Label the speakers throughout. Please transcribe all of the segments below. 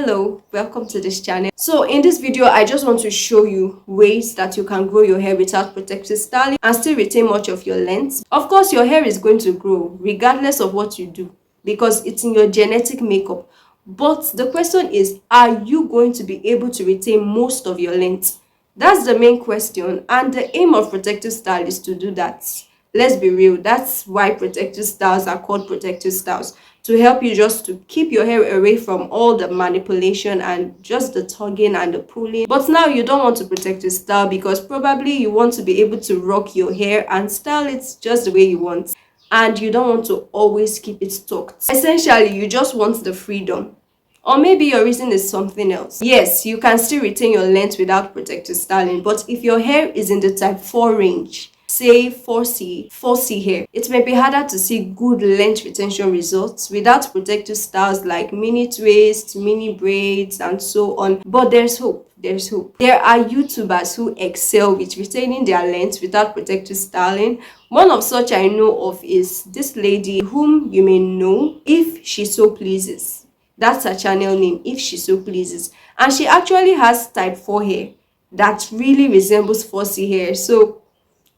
Speaker 1: Hello, welcome to this channel. So in this video I just want to show you ways that you can grow your hair without protective styling and still retain much of your length. Of course, your hair is going to grow regardless of what you do because it's in your genetic makeup. But the question is, are you going to be able to retain most of your length? That's the main question, and the aim of protective style is to do that. Let's be real, that's why protective styles are called protective styles, to help you just to keep your hair away from all the manipulation and just the tugging and the pulling. But now you don't want to protect your style because probably you want to be able to rock your hair and style it just the way you want, and you don't want to always keep it tucked. Essentially, you just want the freedom. Or maybe your reason is something else. Yes, you can still retain your length without protective styling, but if your hair is in the type 4 range, say 4C hair, it may be harder to see good length retention results without protective styles like mini twists, mini braids, and so on. But there's hope. There's hope. There are YouTubers who excel with retaining their length without protective styling. One of such I know of is this lady whom you may know, If She So Pleases. That's her channel name, If She So Pleases. And she actually has type 4 hair that really resembles 4C hair. So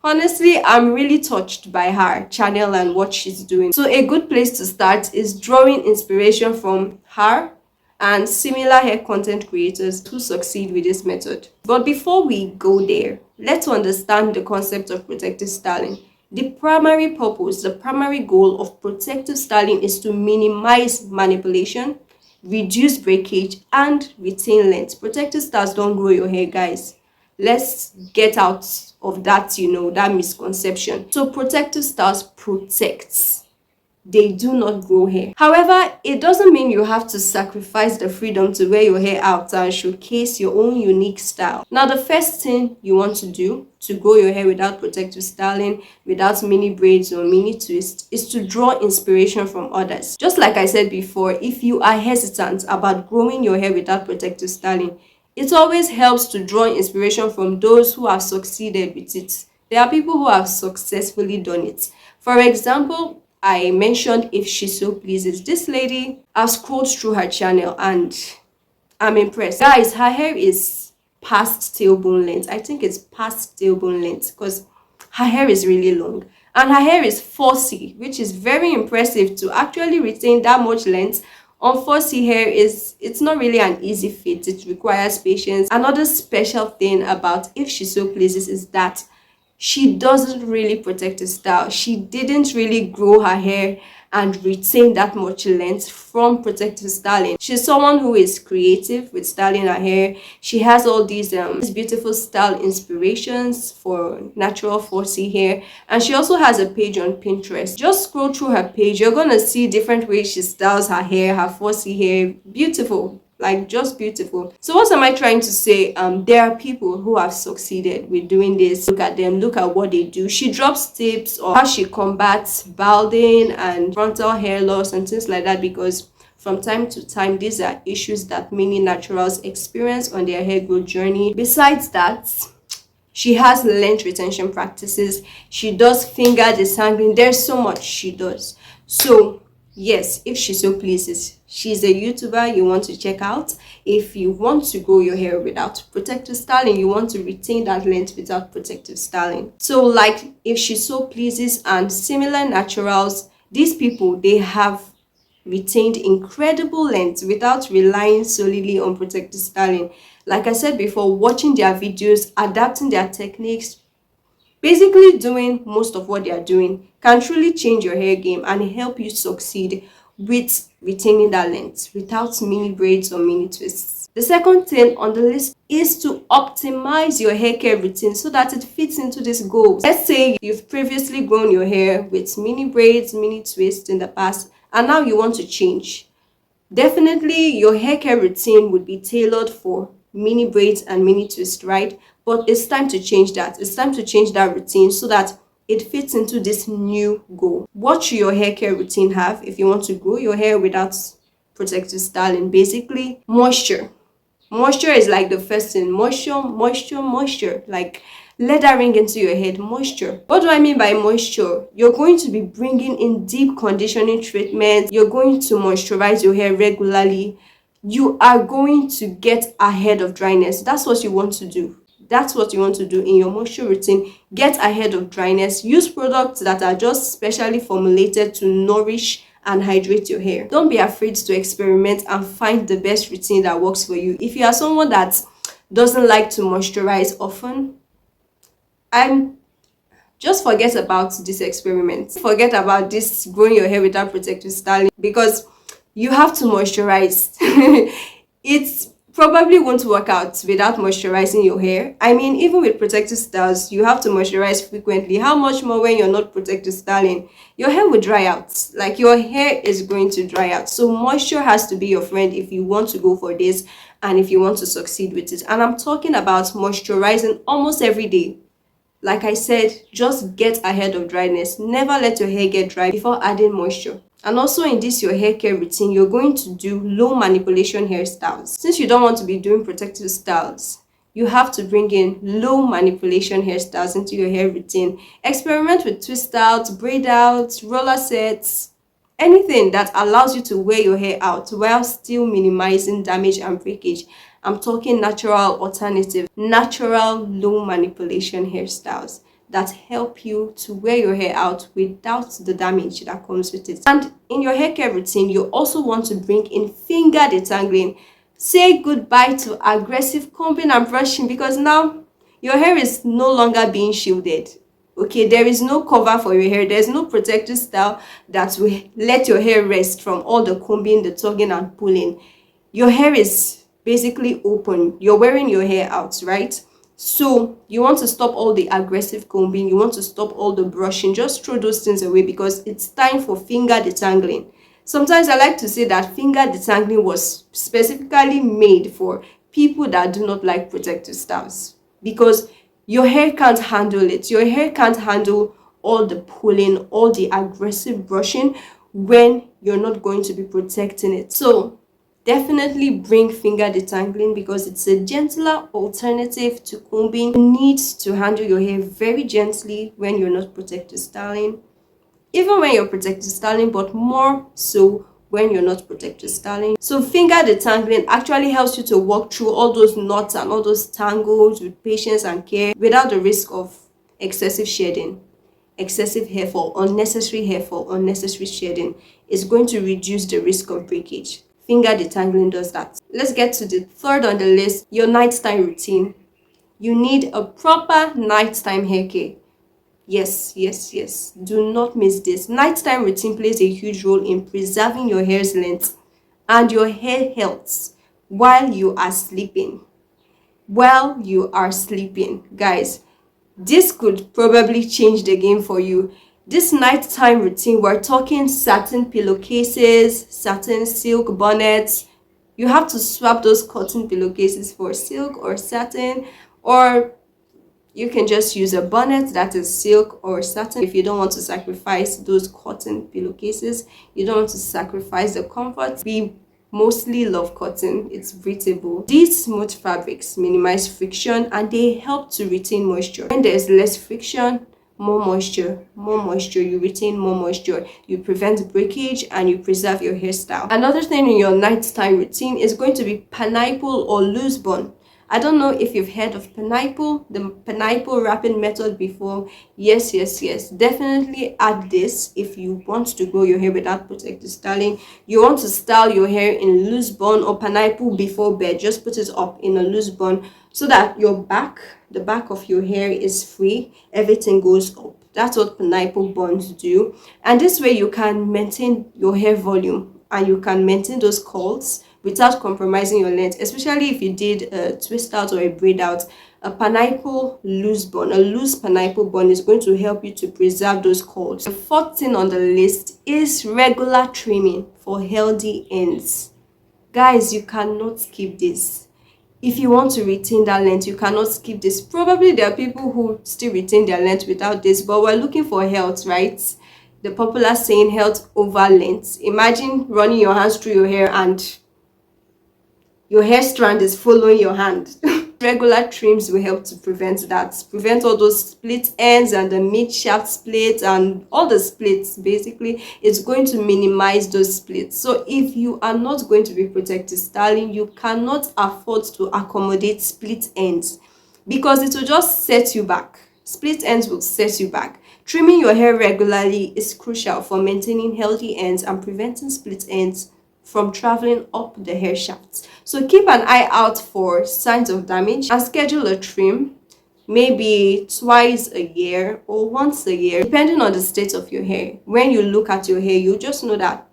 Speaker 1: honestly, I'm really touched by her channel and what she's doing. So a good place to start is drawing inspiration from her and similar hair content creators who succeed with this method. But before we go there, let's understand the concept of protective styling. The primary purpose, the primary goal of protective styling is to minimize manipulation, reduce breakage, and retain length. Protective styles don't grow your hair, guys. Let's get out of that, that misconception. So protective styles protects. They do not grow hair. However, it doesn't mean you have to sacrifice the freedom to wear your hair out and showcase your own unique style. Now, the first thing you want to do to grow your hair without protective styling, without mini braids or mini twists, is to draw inspiration from others. Just like I said before, if you are hesitant about growing your hair without protective styling, it always helps to draw inspiration from those who have succeeded with it. There are people who have successfully done it. For example, I mentioned If She So Pleases. This lady, I've scrolled through her channel and I'm impressed. Guys, her hair is past tailbone length. I think it's past tailbone length because her hair is really long. And her hair is 4C, which is very impressive. To actually retain that much length on 4C hair it's not really an easy feat. It requires patience. Another special thing about If She So Pleases is that she doesn't really protect her style. She didn't really grow her hair and retain that much length from protective styling. She's someone who is creative with styling her hair. She has all these beautiful style inspirations for natural 4C hair, and she also has a page on Pinterest. Just scroll through her page, you're gonna see different ways she styles her hair, her 4C hair. Beautiful, like just beautiful. So what am I trying to say? There are people who have succeeded with doing this. Look at them, look at what they do. She drops tips on how she combats balding and frontal hair loss and things like that, because from time to time these are issues that many naturals experience on their hair growth journey. Besides that, she has length retention practices. She does finger desangling. There's so much she does. So yes, If She So Pleases, she's a YouTuber you want to check out. If you want to grow your hair without protective styling, you want to retain that length without protective styling. So like If She So Pleases and similar naturals, these people, they have retained incredible length without relying solely on protective styling. Like I said before, watching their videos, adapting their techniques, basically doing most of what they are doing can truly change your hair game and help you succeed with retaining that length without mini braids or mini twists. The second thing on the list is to optimize your hair care routine so that it fits into these goals. Let's say you've previously grown your hair with mini braids, mini twists in the past, and now you want to change. Definitely your hair care routine would be tailored for mini braids and mini twists, right? But it's time to change that. It's time to change that routine so that it fits into this new goal. What should your hair care routine have if you want to grow your hair without protective styling? Basically, moisture. Moisture is like the first thing. Moisture. Like, let that ring into your head. Moisture. What do I mean by moisture? You're going to be bringing in deep conditioning treatments. You're going to moisturize your hair regularly. you are going to get ahead of dryness. That's what you want to do. That's what you want to do in your moisture routine. Get ahead of dryness. Use products that are just specially formulated to nourish and hydrate your hair. Don't be afraid to experiment and find the best routine that works for you. If you are someone that doesn't like to moisturize often, I'm just forget about this experiment. Forget about this growing your hair without protective styling, because you have to moisturize. It probably won't work out without moisturizing your hair. I mean, even with protective styles, you have to moisturize frequently. How much more when you're not protective styling? Your hair will dry out. Like, your hair is going to dry out. So moisture has to be your friend if you want to go for this and if you want to succeed with it. And I'm talking about moisturizing almost every day. Like I said, just get ahead of dryness. Never let your hair get dry before adding moisture. And also in this your hair care routine, you're going to do low manipulation hairstyles. Since you don't want to be doing protective styles, you have to bring in low manipulation hairstyles into your hair routine. Experiment with twist outs, braid outs, roller sets, anything that allows you to wear your hair out while still minimizing damage and breakage. I'm talking natural alternative, natural low manipulation hairstyles that help you to wear your hair out without the damage that comes with it. And in your hair care routine, you also want to bring in finger detangling. Say goodbye to aggressive combing and brushing, because now your hair is no longer being shielded. Okay, there is no cover for your hair. There's no protective style that will let your hair rest from all the combing, the tugging and pulling. Your hair is basically open. You're wearing your hair out, right? So you want to stop all the aggressive combing. You want to stop all the brushing. Just throw those things away, because it's time for finger detangling. Sometimes I like to say that finger detangling was specifically made for people that do not like protective styles, because your hair can't handle it. Your hair can't handle all the pulling, all the aggressive brushing when you're not going to be protecting it. So definitely bring finger detangling, because it's a gentler alternative to combing. You need to handle your hair very gently when you're not protective styling, even when you're protective styling, but more so when you're not protective styling. So finger detangling actually helps you to walk through all those knots and all those tangles with patience and care without the risk of excessive shedding, excessive hair fall, unnecessary shedding. Is going to reduce the risk of breakage. Finger detangling does that. Let's get to the third on the list, your nighttime routine. You need a proper nighttime hair care. Yes, yes, yes. Do not miss this. Nighttime routine plays a huge role in preserving your hair's length and your hair health while you are sleeping. While you are sleeping, guys, this could probably change the game for you. This nighttime routine, we're talking satin pillowcases, satin silk bonnets. You have to swap those cotton pillowcases for silk or satin, or you can just use a bonnet that is silk or satin. If you don't want to sacrifice those cotton pillowcases, you don't want to sacrifice the comfort. We mostly love cotton. It's breathable. These smooth fabrics minimize friction and they help to retain moisture. When there's less friction, more moisture, you retain more moisture, you prevent breakage and you preserve your hairstyle. Another thing in your nighttime routine is going to be pineapple or loose bun. I don't know if you've heard of pineapple, the pineapple wrapping method before. Yes, yes, yes. Definitely add this if you want to grow your hair without protective styling. You want to style your hair in loose bun or pineapple before bed. Just put it up in a loose bun so that your back, the back of your hair is free. Everything goes up. That's what pineapple buns do. And this way you can maintain your hair volume and you can maintain those curls without compromising your length, especially if you did a twist out or a braid out. A pineapple loose bun, a loose pineapple bun is going to help you to preserve those curls. The fourth thing on the list is regular trimming for healthy ends. Guys, you cannot skip this. If you want to retain that length, you cannot skip this. Probably there are people who still retain their length without this, but we're looking for health, right? The popular saying, health over length. Imagine running your hands through your hair and your hair strand is following your hand. Regular trims will help to prevent that, prevent all those split ends and the mid shaft splits and all the splits. Basically, it's going to minimize those splits. So if you are not going to be protective styling, you cannot afford to accommodate split ends, because it will just set you back. Split ends will set you back. Trimming your hair regularly is crucial for maintaining healthy ends and preventing split ends from traveling up the hair shaft. So keep an eye out for signs of damage and schedule a trim, maybe twice a year or once a year, depending on the state of your hair. When you look at your hair, you just know that,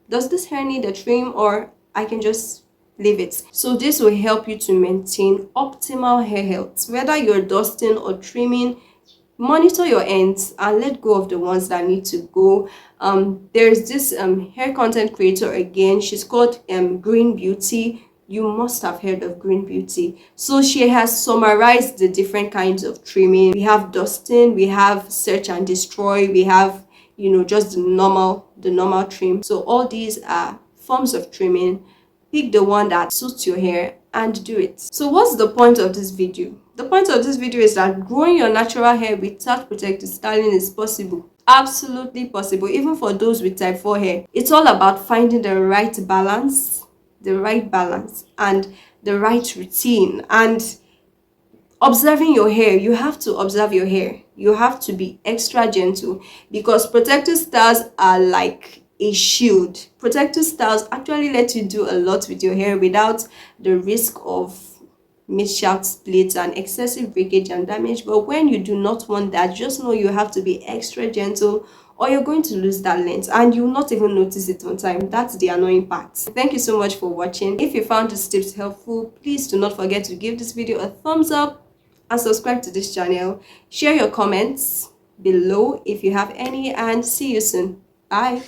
Speaker 1: does this hair need a trim, or I can just leave it. So this will help you to maintain optimal hair health. Whether you're dusting or trimming, monitor your ends and let go of the ones that need to go. There's this hair content creator again, she's called Green Beauty. You must have heard of Green Beauty. So she has summarized the different kinds of trimming. We have dusting, we have search and destroy, we have, you know, just the normal trim. So all these are forms of trimming. Pick the one that suits your hair and do it. So what's the point of this video? The point of this video is that growing your natural hair without protective styling is possible. Absolutely possible, even for those with type 4 hair. It's all about finding the right balance and the right routine, and observing your hair. You have to observe your hair. You have to be extra gentle, because protective styles are like a shield. Protective styles actually let you do a lot with your hair without the risk of mid-shaft splits and excessive breakage and damage. But when you do not want that, just know you have to be extra gentle, or you're going to lose that length and you'll not even notice it on time. That's the annoying part. Thank you so much for watching. If you found these tips helpful, please do not forget to give this video a thumbs up and subscribe to this channel. Share your comments below if you have any, and see you soon. Bye.